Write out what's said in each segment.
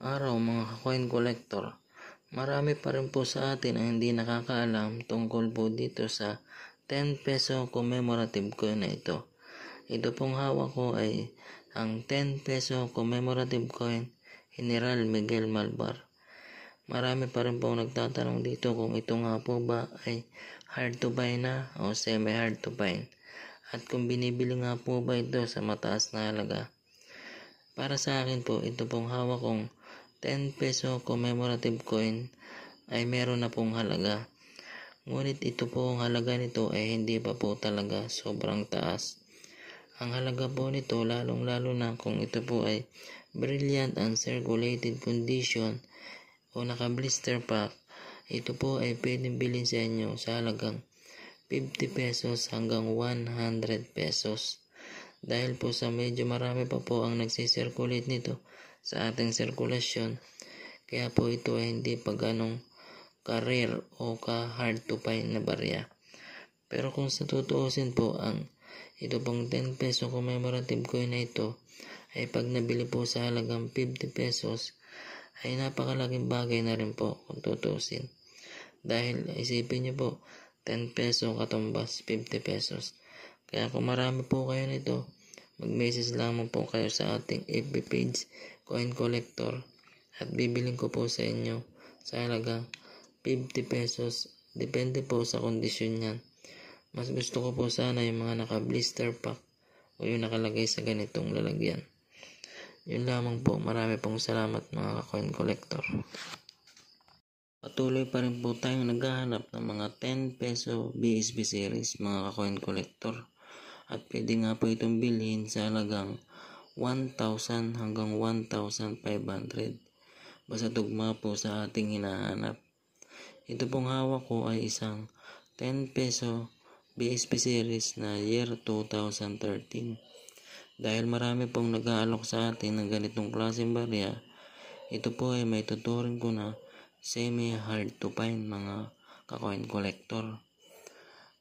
Araw mga ka-coin collector, marami pa rin po sa atin ang hindi nakakaalam tungkol po dito sa 10 peso commemorative coin na ito. Ito pong hawak ko ay ang 10 peso commemorative coin General Miguel Malvar. Marami pa rin po nagtatanong dito kung ito nga po ba ay hard to buy na o semi hard to find. At kung binibili nga po ba ito sa mataas na halaga. Para sa akin po, ito pong hawak kong 10 peso commemorative coin ay meron na pong halaga. Ngunit ito po ang halaga nito ay hindi pa po talaga sobrang taas. Ang halaga po nito lalong-lalo na kung ito po ay brilliant and circulated condition o naka-blister pack, ito po ay pwedeng bilhin sa inyo sa halagang 50 pesos hanggang 100 pesos. Dahil po sa medyo marami pa po ang nagsisirculate nito sa ating sirkulasyon, kaya po ito ay hindi pa ganong ka-rare o ka-hard to find na barya. Pero kung sa tutuusin po, ito pong 10 peso commemorative coin na ito ay pag nabili po sa halagang 50 pesos ay napakalaking bagay na rin po kung tutuusin. Dahil isipin nyo po, 10 peso katumbas 50 pesos. Kaya kung marami po kayo nito, mag-message lamang po kayo sa ating FB page, Coin Collector, at bibiling ko po sa inyo sa halagang 50 pesos. Depende po sa kondisyon niyan. Mas gusto ko po sana yung mga naka-blister pack o yung nakalagay sa ganitong lalagyan. Yun lamang po. Marami pong salamat mga Coin Collector. Patuloy pa rin po tayong naghahanap ng mga 10 peso BSB series mga Coin Collector. At pwede nga po itong bilhin sa halagang 1,000 hanggang 1,500. Basta tugma po sa ating hinahanap. Ito pong hawak ko ay isang 10 peso BSP series na year 2013. Dahil marami pong nag-aalok sa atin ng ganitong klaseng barya, ito po ay may tuturing ko na semi hard to find mga ka-coin collector.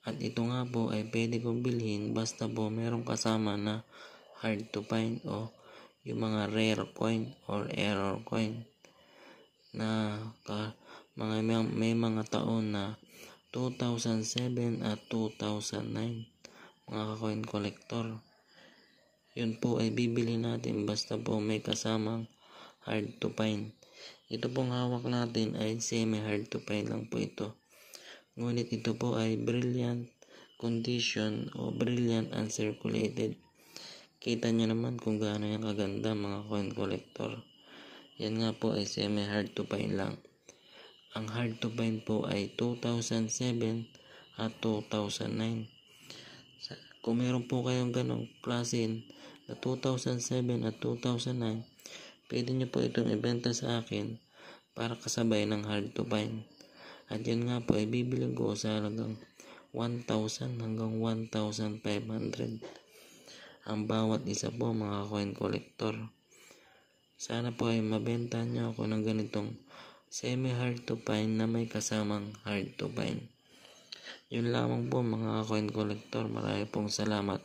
At ito nga po ay pwede kong bilhin basta po merong kasama na hard to find o yung mga rare coin or error coin na may mga taon na 2007 at 2009 mga ka-coin collector. Yun po ay bibili natin basta po may kasamang hard to find. Ito pong hawak natin ay semi hard to find lang po ito. Ngunit ito po ay brilliant condition o brilliant uncirculated. Kita nyo naman kung gaano yung kaganda mga coin collector. Yan nga po ay semi hard to find lang. Ang hard to find po ay 2007 at 2009. Kung meron po kayong ganong klase na 2007 at 2009, pwede nyo po itong ibenta sa akin para kasabay ng hard to find. At yun nga po ay bibiling ko sa halagang 1,000 hanggang 1,500 ang bawat isa po mga coin collector. Sana po ay mabenta nyo ako ng ganitong semi hard to find na may kasamang hard to find. Yun lamang po mga coin collector. Marami pong salamat.